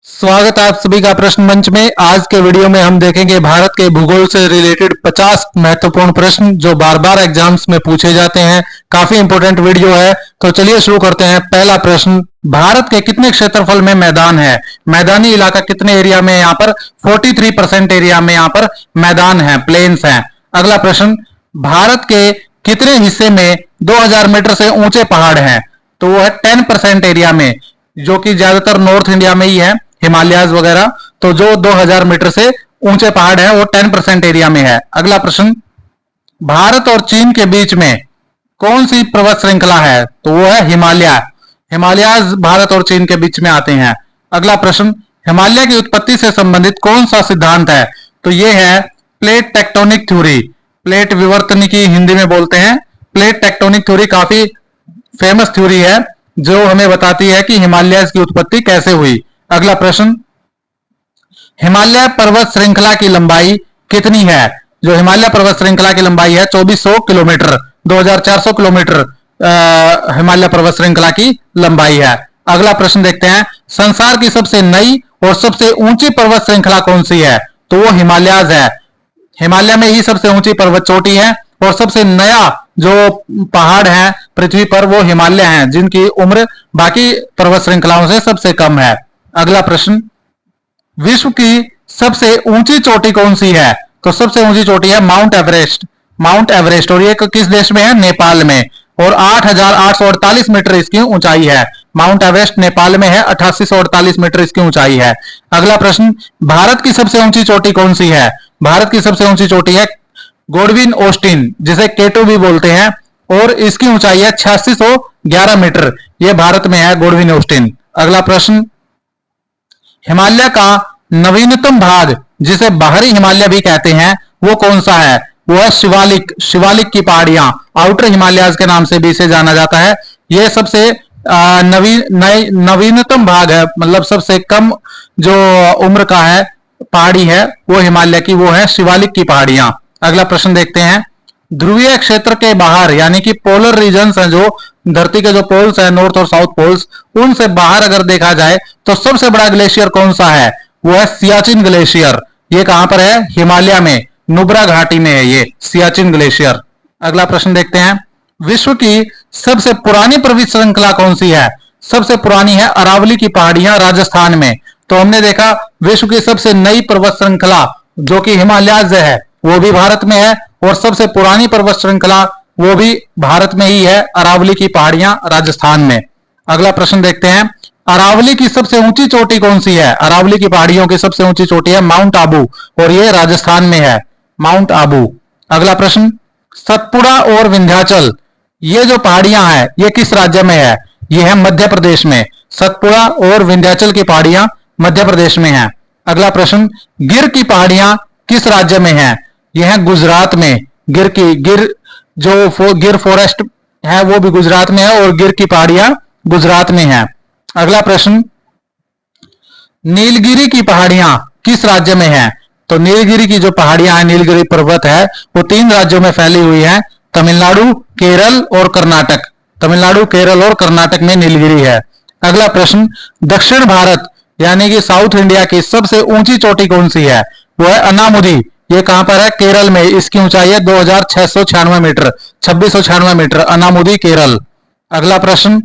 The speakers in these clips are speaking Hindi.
स्वागत है आप सभी का प्रश्न मंच में। आज के वीडियो में हम देखेंगे भारत के भूगोल से रिलेटेड 50 महत्वपूर्ण प्रश्न जो बार बार एग्जाम्स में पूछे जाते हैं। काफी इंपॉर्टेंट वीडियो है, तो चलिए शुरू करते हैं। पहला प्रश्न, भारत के कितने क्षेत्रफल में मैदान है? मैदानी इलाका कितने एरिया में? यहाँ पर 43% एरिया में यहाँ पर मैदान है, प्लेन्स हैं। अगला प्रश्न, भारत के कितने हिस्से में 2000 मीटर से ऊंचे पहाड़ हैं? तो वो है 10% एरिया में, जो कि ज्यादातर नॉर्थ इंडिया में ही है, हिमालयाज वगैरह। तो जो 2000 मीटर से ऊंचे पहाड़ है वो 10% एरिया में है। अगला प्रश्न, भारत और चीन के बीच में कौन सी पर्वत श्रृंखला है? तो वो है हिमालय। हिमालयाज भारत और चीन के बीच में आते हैं। अगला प्रश्न, हिमालय की उत्पत्ति से संबंधित कौन सा सिद्धांत है? तो ये है प्लेट टेक्टोनिक थ्योरी। प्लेट विवर्तनिकी हिंदी में बोलते हैं। प्लेट टेक्टोनिक थ्योरी काफी फेमस थ्योरी है जो हमें बताती है कि हिमालय की उत्पत्ति कैसे हुई। अगला प्रश्न, हिमालय पर्वत श्रृंखला की लंबाई कितनी है? जो हिमालय पर्वत श्रृंखला की लंबाई है 2400 किलोमीटर, 2400 किलोमीटर हिमालय पर्वत श्रृंखला की लंबाई है। अगला प्रश्न देखते हैं, संसार की सबसे नई और सबसे ऊंची पर्वत श्रृंखला कौन सी है? तो वो हिमालयाज है। हिमालय में ही सबसे ऊंची पर्वत चोटी है और सबसे नया जो पहाड़ है पृथ्वी पर वो हिमालय हैं, जिनकी उम्र बाकी पर्वत श्रृंखलाओं से सबसे कम है। अगला प्रश्न, विश्व की सबसे ऊंची चोटी कौन सी है? तो सबसे ऊंची चोटी है माउंट एवरेस्ट। माउंट एवरेस्ट, और ये किस देश में है? नेपाल में, और 8848 मीटर इसकी ऊंचाई है। माउंट एवरेस्ट नेपाल में है, 8848 मीटर इसकी ऊंचाई है। अगला प्रश्न, भारत की सबसे ऊंची चोटी कौन सी है? भारत की सबसे ऊंची चोटी है गोडविन ऑस्टिन, जिसे केटू भी बोलते हैं, और इसकी ऊंचाई है 8611 मीटर। यह भारत में है गोडविन ऑस्टिन। अगला प्रश्न, हिमालय का नवीनतम भाग जिसे बाहरी हिमालय भी कहते हैं वो कौन सा है? वो है शिवालिक। शिवालिक की पहाड़ियां, आउटर हिमालयाज के नाम से भी इसे जाना जाता है। यह सबसे नवीनतम भाग है, मतलब सबसे कम जो उम्र का है पहाड़ी है वो हिमालय की, वो है शिवालिक की पहाड़ियां। अगला प्रश्न देखते हैं, ध्रुवीय क्षेत्र के बाहर यानी कि पोलर रीजन्स हैं, जो धरती के जो पोल्स हैं, नॉर्थ और साउथ पोल्स, उनसे बाहर अगर देखा जाए तो सबसे बड़ा ग्लेशियर कौन सा है? वो है सियाचिन ग्लेशियर। ये कहां पर है? हिमालय में, नुब्रा घाटी में है ये सियाचिन ग्लेशियर। अगला प्रश्न देखते हैं, विश्व की सबसे पुरानी पर्वत श्रृंखला कौन सी है? सबसे पुरानी है अरावली की पहाड़ियां, राजस्थान में। तो हमने देखा विश्व की सबसे नई पर्वत श्रृंखला जो कि हिमालयाज है वो भी भारत में है, और सबसे पुरानी पर्वत श्रृंखला वो भी भारत में ही है, अरावली की पहाड़ियां, राजस्थान में। अगला प्रश्न देखते हैं, अरावली की सबसे ऊंची चोटी कौन सी है? अरावली की पहाड़ियों की सबसे ऊंची चोटी है माउंट आबू, और ये राजस्थान में है, माउंट आबू। अगला प्रश्न, सतपुड़ा और विंध्याचल, ये जो पहाड़ियां हैं ये किस राज्य में है? ये है मध्य प्रदेश में। सतपुड़ा और विंध्याचल की पहाड़ियां मध्य प्रदेश में है। अगला प्रश्न, गिर की पहाड़ियां किस राज्य में है? यह है गुजरात में। गिर जो गिर फॉरेस्ट है वो भी गुजरात में है, और गिर की पहाड़ियां गुजरात में है। अगला प्रश्न, नीलगिरी की पहाड़ियां किस राज्य में है? तो नीलगिरी की जो पहाड़ियां हैं, नीलगिरी पर्वत है, वो 3 राज्यों में फैली हुई है, तमिलनाडु, केरल और कर्नाटक। तमिलनाडु, केरल और कर्नाटक में नीलगिरी है। अगला प्रश्न, दक्षिण भारत यानी कि साउथ इंडिया की सबसे ऊंची चोटी कौन सी है? वो है अनामुदी। ये कहां पर है? केरल में। इसकी ऊंचाई है 2696 मीटर, 2696 मीटर, अनामुदी, केरल। अगला प्रश्न,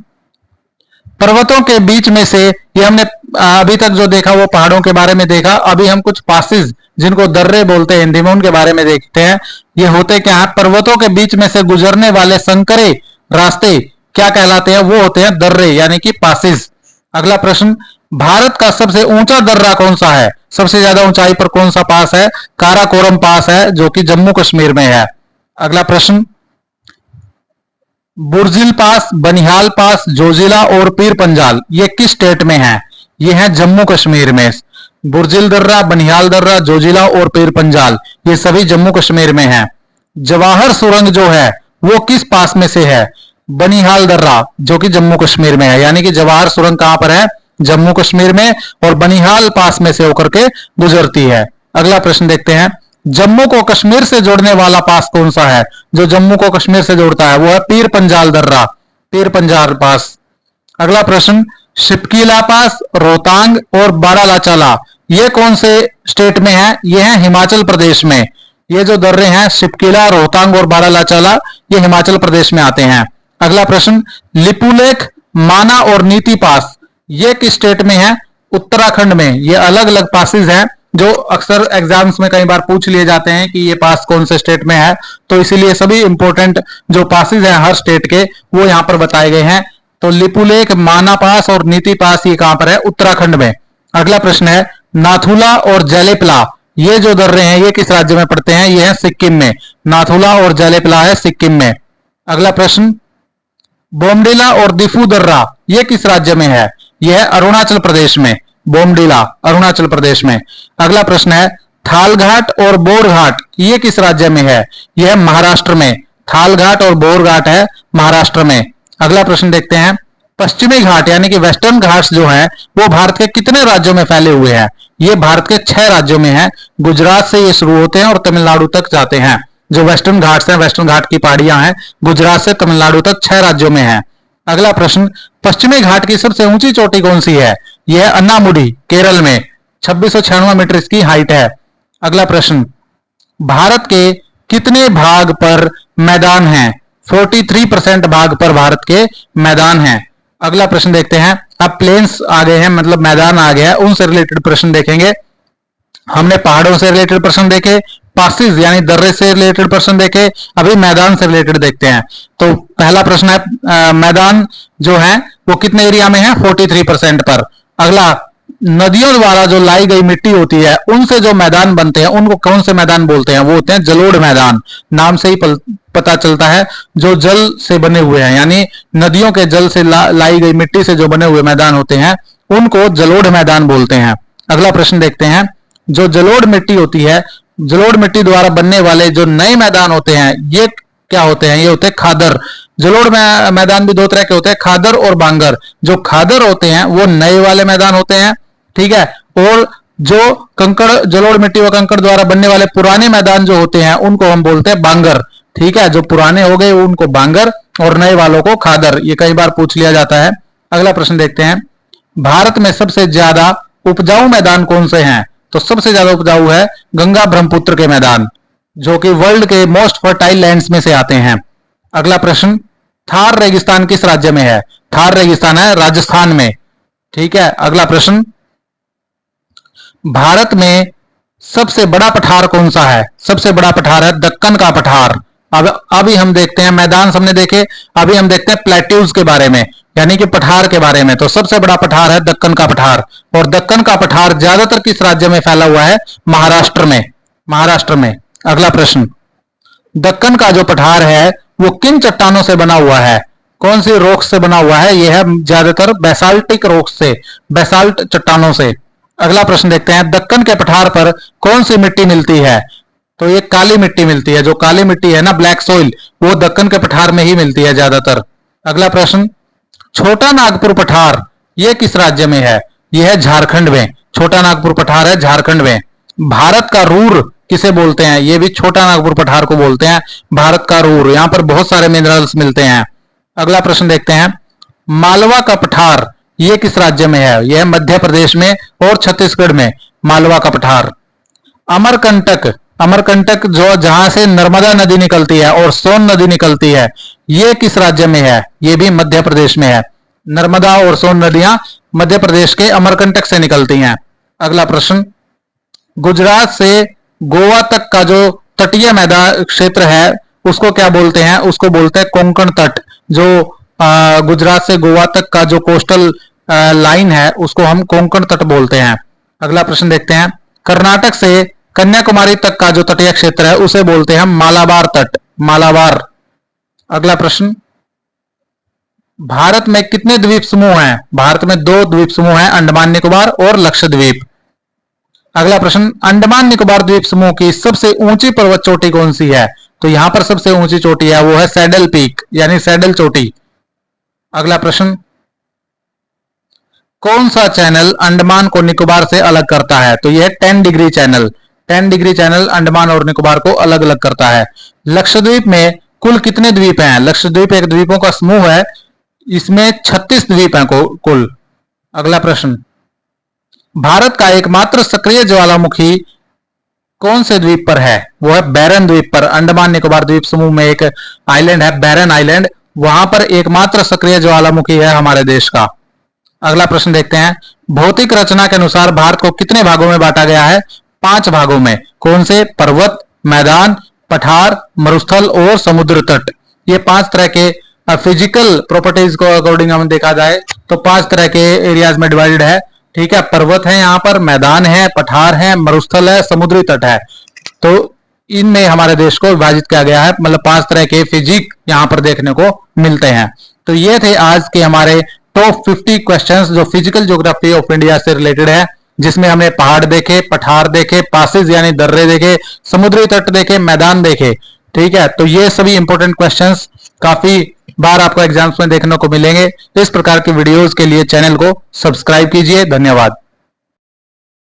पर्वतों के बीच में से, ये हमने अभी तक जो देखा वो पहाड़ों के बारे में देखा, अभी हम कुछ पासिस जिनको दर्रे बोलते हैं हिंदी में उनके बारे में देखते हैं। ये होते क्या है? पर्वतों के बीच में से गुजरने वाले संकरे रास्ते क्या कहलाते हैं? वो होते हैं दर्रे यानी कि पासिस। अगला प्रश्न, भारत का सबसे ऊंचा दर्रा कौन सा है? सबसे ज्यादा ऊंचाई पर कौन सा पास है? काराकोरम पास है, जो कि जम्मू कश्मीर में है। अगला प्रश्न, बुर्जिल पास, बनिहाल पास, जोजिला और पीर पंजाल ये किस स्टेट में है? ये है जम्मू कश्मीर में। बुर्जिल दर्रा, बनिहाल दर्रा, जोजिला और पीर पंजाल ये सभी जम्मू कश्मीर में है। जवाहर सुरंग जो है वो किस पास में से है? बनिहाल दर्रा, जो कि जम्मू कश्मीर में है, यानी कि जवाहर सुरंग कहां पर है? जम्मू कश्मीर में, और बनिहाल पास में से होकर के गुजरती है। अगला प्रश्न देखते हैं, जम्मू को कश्मीर से जोड़ने वाला पास कौन सा है? जो जम्मू को कश्मीर से जोड़ता है वो है पीर पंजाल दर्रा, पीर पंजाल पास। अगला प्रश्न, शिपकीला पास, रोहतांग और बारालाचाला, ये कौन से स्टेट में है? ये है हिमाचल प्रदेश में। ये जो दर्रे हैं शिपकीला, रोहतांग और बारालाचाला, ये हिमाचल प्रदेश में आते हैं। अगला प्रश्न, लिपुलेख, माना और नीति पास, ये किस स्टेट में है? उत्तराखंड में। ये अलग अलग पासिस हैं जो अक्सर एग्जाम्स में कई बार पूछ लिए जाते हैं कि ये पास कौन से स्टेट में है, तो इसीलिए सभी इंपोर्टेंट जो पासिस हैं हर स्टेट के वो यहां पर बताए गए हैं। तो लिपुलेख, माना पास और नीति पास ये कहां पर है? उत्तराखंड में। अगला प्रश्न है, नाथुला और जैलेपला, ये जो दर्रे हैं ये किस राज्य में पड़ते हैं? ये है सिक्किम में। नाथुला और जैलेपला है सिक्किम में। अगला प्रश्न, बोमडिला और दिफू दर्रा, ये किस राज्य में है? यह है अरुणाचल प्रदेश में। बोमडिला अरुणाचल प्रदेश में। अगला प्रश्न है, थालघाट और बोरघाट, ये किस राज्य में है? यह है महाराष्ट्र में। थालघाट और बोरघाट है महाराष्ट्र में। अगला प्रश्न देखते हैं, पश्चिमी घाट यानी कि वेस्टर्न घाट्स जो है वो भारत के कितने राज्यों में फैले हुए हैं? ये भारत के 6 राज्यों में है। गुजरात से ये शुरू होते हैं और तमिलनाडु तक जाते हैं। जो वेस्टर्न घाट्स हैं, वेस्टर्न घाट की पहाड़ियां हैं, गुजरात से तमिलनाडु तक 6 राज्यों में है। अगला प्रश्न, पश्चिमी घाट की सबसे ऊंची चोटी कौन सी है? यह है अन्नामुडी, केरल में। 2696 मीटर इसकी हाइट है। अगला प्रश्न, भारत के कितने भाग पर मैदान हैं? 43% भाग पर भारत के मैदान हैं। अगला प्रश्न देखते हैं, अब प्लेन्स आ गए हैं, मतलब मैदान आ गया है, उनसे रिलेटेड प्रश्न देखेंगे। हमने पहाड़ों से रिलेटेड प्रश्न देखे, पासिस यानी दर्रे से रिलेटेड प्रश्न देखे, अभी मैदान से रिलेटेड देखते हैं। तो पहला प्रश्न है, मैदान जो है वो कितने एरिया में है? 43% पर। अगला, नदियों द्वारा जो लाई गई मिट्टी होती है उनसे जो मैदान बनते हैं उनको कौन से मैदान बोलते हैं? वो होते हैं जलोढ़ मैदान। नाम से ही पता चलता है, जो जल से बने हुए हैं यानी नदियों के जल से लाई गई मिट्टी से जो बने हुए मैदान होते हैं उनको जलोढ़ मैदान बोलते हैं। अगला प्रश्न देखते हैं, जो जलोढ़ मिट्टी होती है, जलोढ़ मिट्टी द्वारा बनने वाले जो नए मैदान होते हैं ये क्या होते हैं? ये होते हैं खादर। जलोढ़ मैदान भी 2 तरह के होते हैं, खादर और बांगर। जो खादर होते हैं वो नए वाले मैदान होते हैं, ठीक है, और जो कंकड़, जलोढ़ मिट्टी व कंकड़ द्वारा बनने वाले पुराने मैदान जो होते हैं उनको हम बोलते हैं बांगर। ठीक है, जो पुराने हो गए उनको बांगर और नए वालों को खादर। ये कई बार पूछ लिया जाता है। अगला प्रश्न देखते हैं, भारत में सबसे ज्यादा उपजाऊ मैदान कौन से हैं? तो सबसे ज्यादा उपजाऊ है गंगा ब्रह्मपुत्र के मैदान, जो कि वर्ल्ड के मोस्ट फर्टाइल लैंड्स में से आते हैं। अगला प्रश्न, थार रेगिस्तान किस राज्य में है? थार रेगिस्तान है राजस्थान में। ठीक है, अगला प्रश्न, भारत में सबसे बड़ा पठार कौन सा है? सबसे बड़ा पठार है दक्कन का पठार। अब अभी हम देखते हैं, मैदान हमने देखे, अभी हम देखते हैं प्लेट्यूज के बारे में यानी कि पठार के बारे में। तो सबसे बड़ा पठार है दक्कन का पठार, और दक्कन का पठार ज्यादातर किस राज्य में फैला हुआ है? महाराष्ट्र में। महाराष्ट्र में। अगला प्रश्न, दक्कन का जो पठार है वो किन चट्टानों से बना हुआ है? कौन सी रॉक से बना हुआ है? यह है ज्यादातर बेसाल्टिक रॉक से, बेसाल्ट चट्टानों से। अगला प्रश्न देखते हैं, दक्कन के पठार पर कौन सी मिट्टी मिलती है? तो ये काली मिट्टी मिलती है। जो काली मिट्टी है ना, ब्लैक सोइल, वो दक्कन के पठार में ही मिलती है ज्यादातर। अगला प्रश्न, छोटा नागपुर पठार ये किस राज्य में है? यह है झारखंड में। छोटा नागपुर पठार है झारखंड में। भारत का रूर किसे बोलते हैं? ये भी छोटा नागपुर पठार को बोलते हैं, भारत का रूर। यहां पर बहुत सारे मिनरल्स मिलते हैं। अगला प्रश्न देखते हैं, मालवा का पठार ये किस राज्य में है? यह मध्य प्रदेश में और छत्तीसगढ़ में, मालवा का पठार। अमरकंटक, अमरकंटक जो जहां से नर्मदा नदी निकलती है और सोन नदी निकलती है, ये किस राज्य में है? ये भी मध्य प्रदेश में है। नर्मदा और सोन नदियां मध्य प्रदेश के अमरकंटक से निकलती हैं। अगला प्रश्न, गुजरात से गोवा तक का जो तटीय मैदान क्षेत्र है उसको क्या बोलते हैं? उसको बोलते हैं कोंकण तट। जो गुजरात से गोवा तक का जो कोस्टल लाइन है उसको हम कोंकण तट बोलते हैं। अगला प्रश्न देखते हैं, कर्नाटक से कन्याकुमारी तक का जो तटीय क्षेत्र है उसे बोलते हैं मालाबार तट, मालाबार। अगला प्रश्न, भारत में कितने द्वीप समूह हैं? भारत में 2 द्वीप समूह हैं, अंडमान निकोबार और लक्षद्वीप। अगला प्रश्न, अंडमान निकोबार द्वीप समूह की सबसे ऊंची पर्वत चोटी कौन सी है? तो यहां पर सबसे ऊंची चोटी है वो है सैडल पीक यानी सैडल चोटी। अगला प्रश्न, कौन सा चैनल अंडमान को निकोबार से अलग करता है? तो यह 10 degree channel. 10 degree channel Andaman और निकोबार को अलग अलग करता है। लक्षद्वीप में कुल कितने द्वीप हैं? लक्षद्वीप एक द्वीपों का समूह है, इसमें 36 द्वीप हैं कुल। अगला प्रश्न, भारत का एकमात्र सक्रिय ज्वालामुखी कौन से द्वीप पर है? वो है बैरन द्वीप पर। अंडमान निकोबार द्वीप समूह में एक आइलैंड है बैरन आइलैंड, वहां पर एकमात्र सक्रिय ज्वालामुखी है हमारे देश का। अगला प्रश्न देखते हैं, भौतिक रचना के अनुसार भारत को कितने भागों में बांटा गया है? 5 भागों में। कौन से? पर्वत, मैदान, पठार, मरुस्थल और समुद्र तट। ये 5 तरह के फिजिकल प्रॉपर्टीज को अकॉर्डिंग हम देखा जाए तो 5 तरह के एरियाज में डिवाइडेड है। ठीक है, पर्वत है, यहाँ पर मैदान है, पठार है, मरुस्थल है, समुद्री तट है। तो इनमें हमारे देश को विभाजित किया गया है, मतलब 5 तरह के फिजिक यहाँ पर देखने को मिलते हैं। तो ये थे आज के हमारे टॉप 50 क्वेश्चंस जो फिजिकल ज्योग्राफी ऑफ इंडिया से रिलेटेड है, जिसमें हमने पहाड़ देखे, पठार देखे, पासेज यानी दर्रे देखे, समुद्री तट देखे, मैदान देखे। ठीक है, तो ये सभी इंपॉर्टेंट क्वेश्चंस काफी बार आपको एग्जाम्स में देखने को मिलेंगे। इस प्रकार की वीडियोस के लिए चैनल को सब्सक्राइब कीजिए। धन्यवाद।